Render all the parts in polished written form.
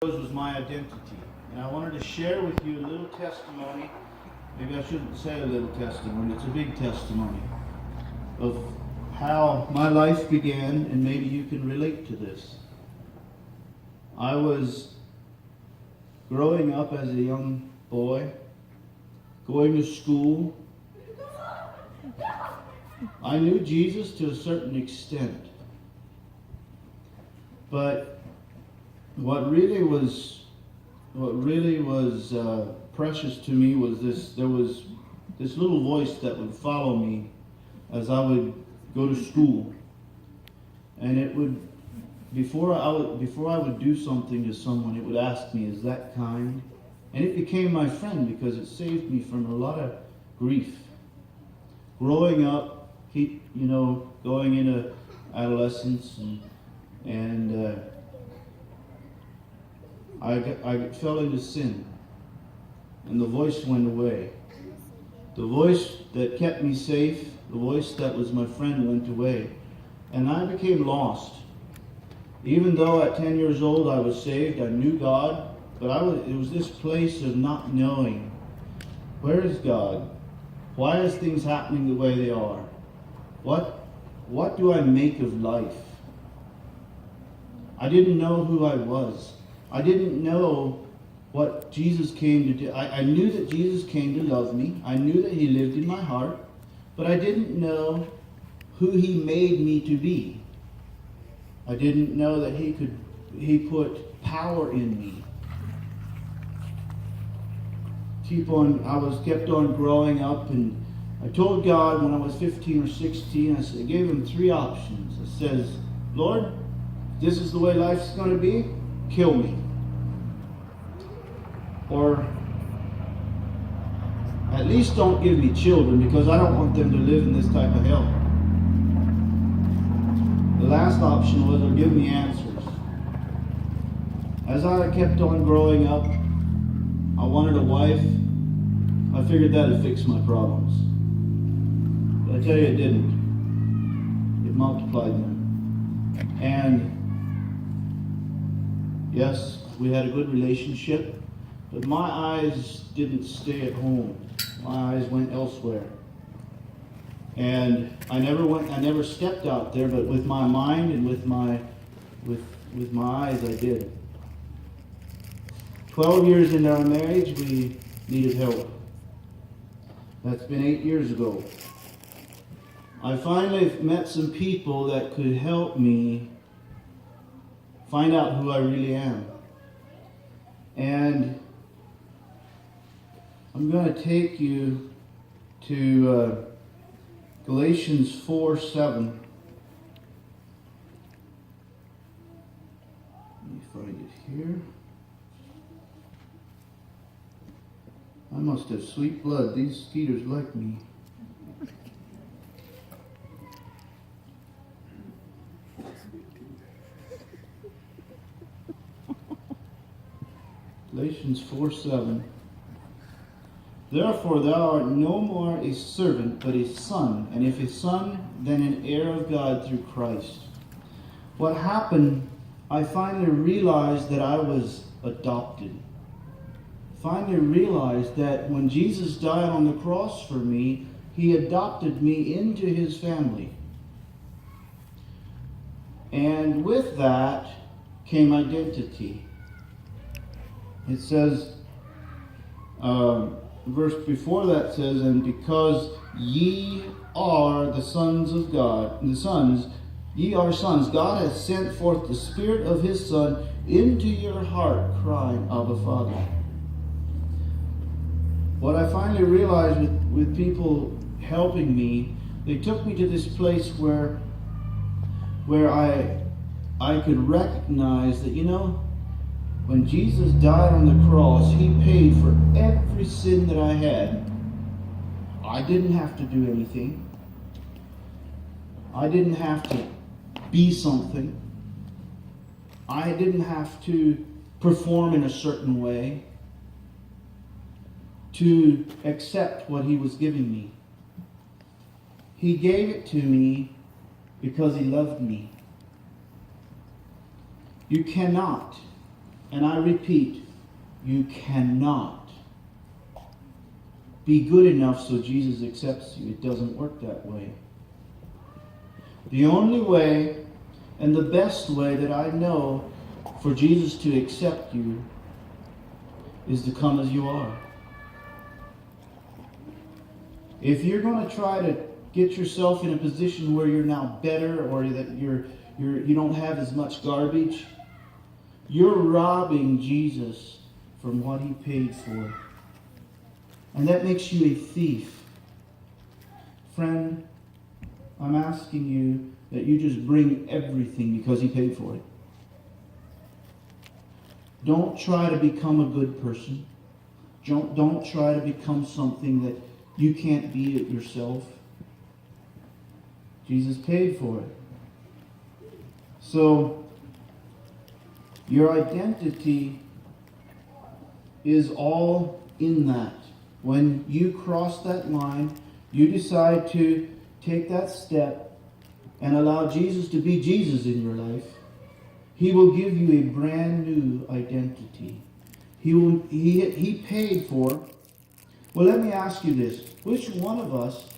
Was my identity. And I wanted to share with you a little testimony. Maybe I shouldn't say a little testimony, it's a big testimony of how my life began, and maybe you can relate to this. I was growing up as a young boy, going to school. I knew Jesus to a certain extent. But what really was precious to me was this. There was this little voice that would follow me as I would go to school, and it would before I would do something to someone, it would ask me, "Is that kind?" And it became my friend because it saved me from a lot of grief. Growing up, going into adolescence, and I fell into sin, and the voice went away. The voice that kept me safe, the voice that was my friend, went away, and I became lost. Even though at 10 years old I was saved, I knew God, but it was this place of not knowing. Where is God? Why is things happening the way they are? What do I make of life? I didn't know who I was. I didn't know what Jesus came to do. I knew that Jesus came to love me. I knew that He lived in my heart. But I didn't know who He made me to be. I didn't know that He put power in me. I was kept on growing up, and I told God when I was 15 or 16, I gave Him 3 options. I says, "Lord, this is the way life's going to be, kill me. Or at least don't give me children, because I don't want them to live in this type of hell." The last option was, give me answers. As I kept on growing up, I wanted a wife. I figured that would fix my problems. But I tell you, it didn't. It multiplied them. And yes, we had a good relationship, but my eyes didn't stay at home. My eyes went elsewhere. And I never stepped out there, but with my mind and with my eyes I did. 12 years into our marriage, we needed help. That's been 8 years ago. I finally met some people that could help me find out who I really am. And I'm going to take you to Galatians 4:7. Let me find it here. I must have sweet blood. These skeeters like me. Galatians 4:7. "Therefore thou art no more a servant, but a son, and if a son, then an heir of God through Christ." What happened, I finally realized that I was adopted. Finally realized that when Jesus died on the cross for me, He adopted me into His family. And with that came identity. It says, verse before that says, "And because ye are the sons of God, ye are sons, God has sent forth the Spirit of His Son into your heart, crying, Abba, Father." What I finally realized with people helping me, they took me to this place where I could recognize that, when Jesus died on the cross, He paid for every sin that I had. I didn't have to do anything. I didn't have to be something. I didn't have to perform in a certain way to accept what He was giving me. He gave it to me because He loved me. You cannot And I repeat, you cannot be good enough so Jesus accepts you. It doesn't work that way. The only way and the best way that I know for Jesus to accept you is to come as you are. If you're going to try to get yourself in a position where you're now better, or that you don't have as much garbage, you're robbing Jesus from what he paid for. And that makes you a thief. Friend, I'm asking you that you just bring everything because he paid for it. Don't try to become a good person. Don't try to become something that you can't be it yourself. Jesus paid for it. So, your identity is all in that. When you cross that line, you decide to take that step and allow Jesus to be Jesus in your life, he will give you a brand new identity. He paid for. Well, let me ask you this. Which one of us,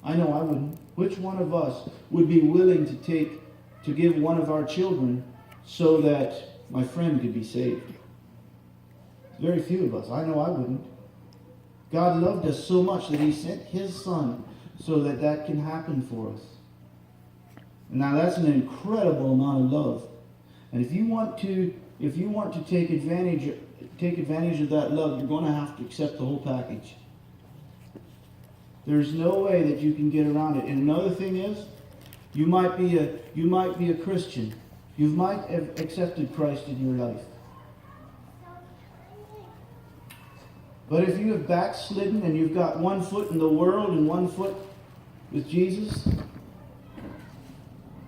I know I wouldn't, which one of us would be willing to give one of our children so that my friend could be saved? Very few of us. I know I wouldn't. God loved us so much that he sent his son so that that can happen for us. And now that's an incredible amount of love. And if you want to take advantage of that love, you're going to have to accept the whole package. There's no way that you can get around it. And another thing is, you might be a Christian. You might have accepted Christ in your life. But if you have backslidden and you've got one foot in the world and one foot with Jesus,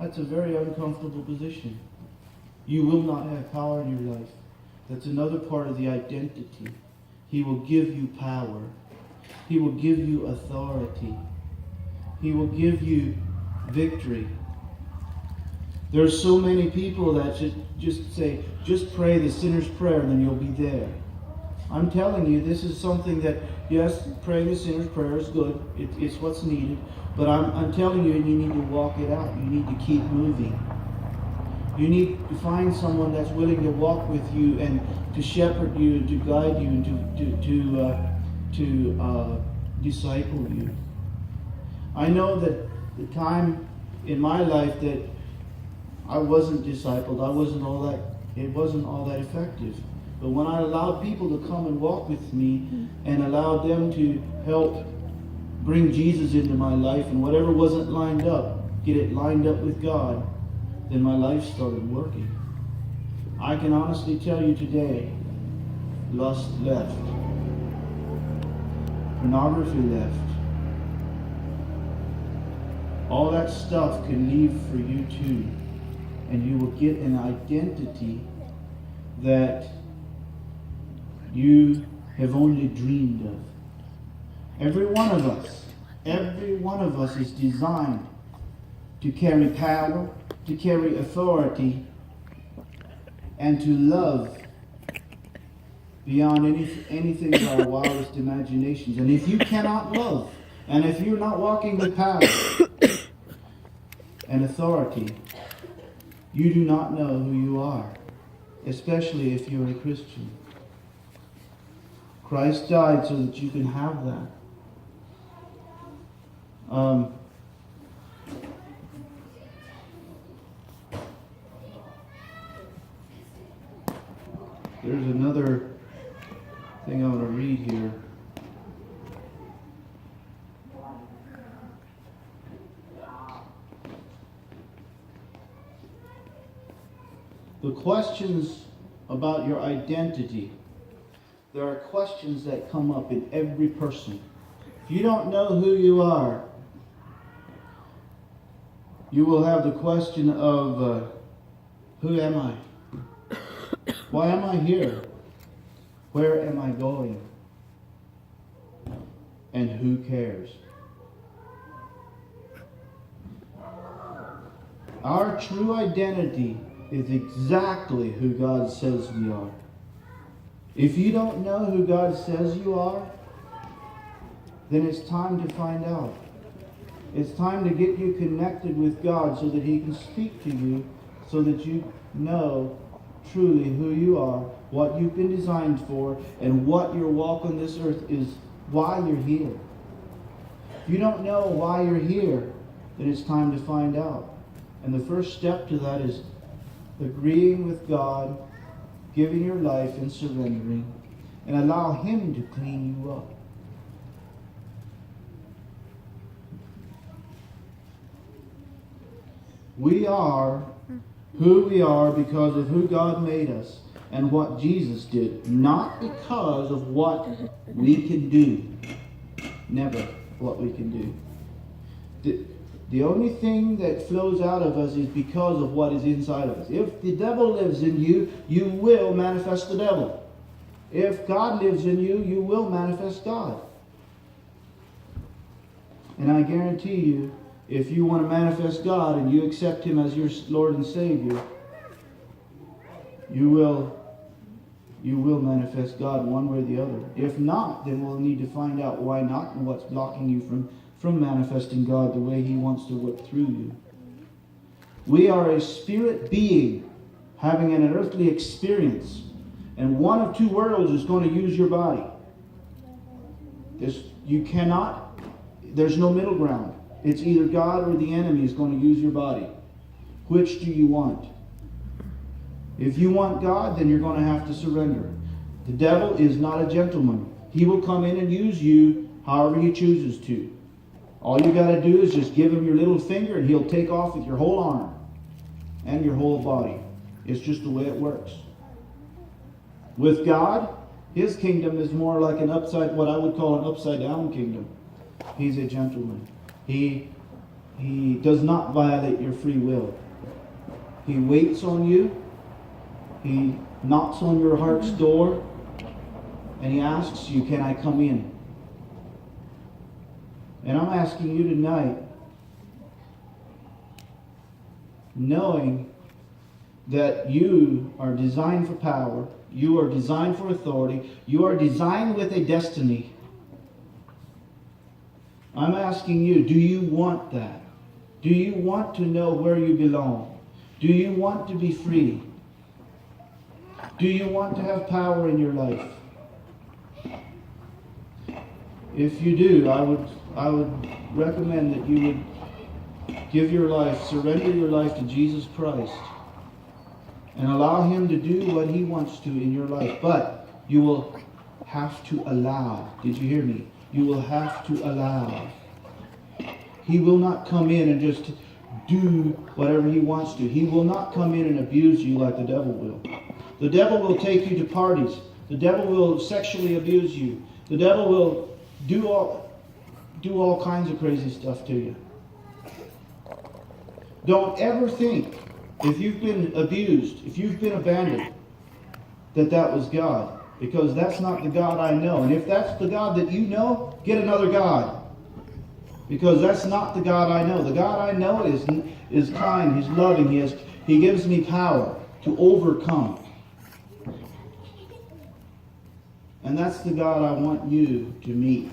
that's a very uncomfortable position. You will not have power in your life. That's another part of the identity. He will give you power. He will give you authority. He will give you victory. There's so many people that just say, just pray the sinner's prayer and then you'll be there. I'm telling you, this is something that, yes, praying the sinner's prayer is good. It's what's needed. But I'm telling you, you need to walk it out. You need to keep moving. You need to find someone that's willing to walk with you and to shepherd you and to guide you and to disciple you. I know that the time in my life that I wasn't discipled, it wasn't all that effective. But when I allowed people to come and walk with me and allowed them to help bring Jesus into my life, and whatever wasn't lined up, get it lined up with God, then my life started working. I can honestly tell you today, lust left. Pornography left. All that stuff can leave for you too. And you will get an identity that you have only dreamed of. Every one of us is designed to carry power, to carry authority, and to love beyond anything of our wildest imaginations. And if you cannot love, and if you're not walking with power and authority, you do not know who you are, especially if you're a Christian. Christ died so that you can have that. There's another thing I want to read here. The questions about your identity. There are questions that come up in every person. If you don't know who you are, you will have the question of, who am I? Why am I here? Where am I going? And who cares? Our true identity is exactly who God says we are. If you don't know who God says you are, then it's time to find out. It's time to get you connected with God so that He can speak to you, so that you know truly who you are, what you've been designed for, and what your walk on this earth is, why you're here. If you don't know why you're here, then it's time to find out. And the first step to that is agreeing with God, giving your life and surrendering, and allow Him to clean you up. We are who we are because of who God made us and what Jesus did, not because of what we can do. Never what we can do. The only thing that flows out of us is because of what is inside of us. If the devil lives in you, you will manifest the devil. If God lives in you, you will manifest God. And I guarantee you, if you want to manifest God and you accept Him as your Lord and Savior, you will manifest God one way or the other. If not, then we'll need to find out why not and what's blocking you from manifesting God the way He wants to work through you. We are a spirit being having an earthly experience. And one of two worlds is going to use your body. There's no middle ground. It's either God or the enemy is going to use your body. Which do you want? If you want God, then you're going to have to surrender. The devil is not a gentleman. He will come in and use you however he chooses to. All you got to do is just give him your little finger and he'll take off with your whole arm and your whole body. It's just the way it works. With God, His kingdom is more like what I would call an upside down kingdom. He's a gentleman. He does not violate your free will. He waits on you. He knocks on your heart's door and He asks you, can I come in? And I'm asking you tonight, knowing that you are designed for power, you are designed for authority, you are designed with a destiny. I'm asking you, do you want that? Do you want to know where you belong? Do you want to be free? Do you want to have power in your life? If you do, I would recommend that you would give your life, surrender your life to Jesus Christ, and allow Him to do what He wants to in your life. But you will have to allow. Did you hear me? You will have to allow. He will not come in and just do whatever He wants to. He will not come in and abuse you like the devil will. The devil will take you to parties. The devil will sexually abuse you. The devil will do all kinds of crazy stuff to you. Don't ever think, if you've been abused, if you've been abandoned, that was God. Because that's not the God I know. And if that's the God that you know, get another God. Because that's not the God I know. The God I know is kind, He's loving, He gives me power to overcome. And that's the God I want you to meet.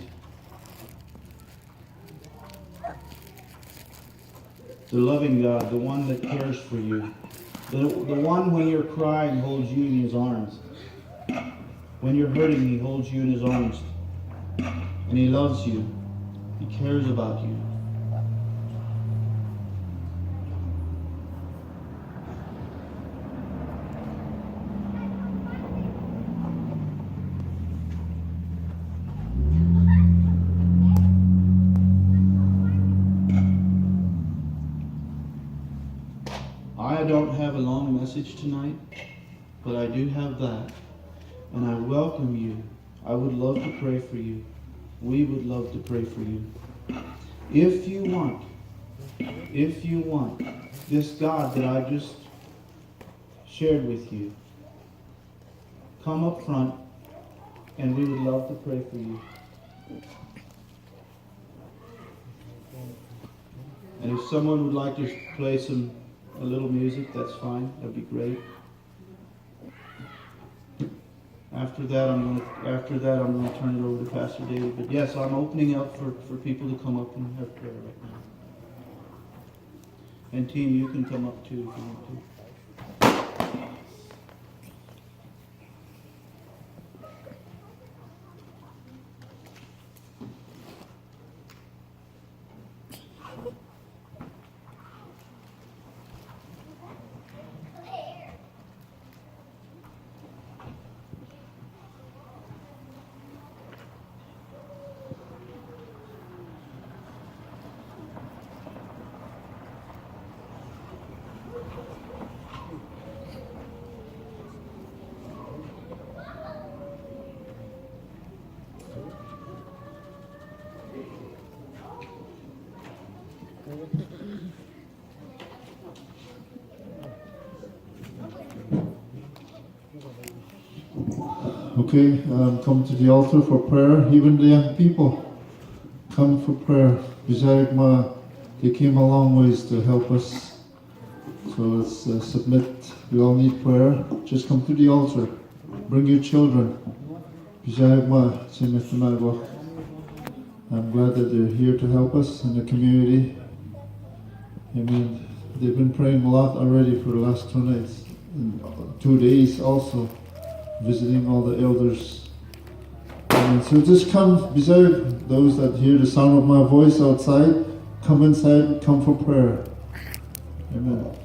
The loving God, the one that cares for you. The one when you're crying holds you in His arms. When you're hurting, He holds you in His arms. And He loves you. He cares about you. I don't have a long message tonight, but I do have that. And I welcome you. I would love to pray for you. We would love to pray for you. If you want this God that I just shared with you, come up front and we would love to pray for you. And if someone would like to play some a little music, that's fine. That'd be great. After that, I'm gonna turn it over to Pastor David. But yes, I'm opening up for people to come up and have prayer right now. And team, you can come up too if you want to. Okay, come to the altar for prayer. Even the young people, come for prayer. They came a long ways to help us. So let's submit. We all need prayer. Just come to the altar. Bring your children. I'm glad that they're here to help us in the community. Amen. They've been praying a lot already for the last 2 nights, and 2 days also, visiting all the elders. And so just come beside those that hear the sound of my voice outside. Come inside, come for prayer. Amen.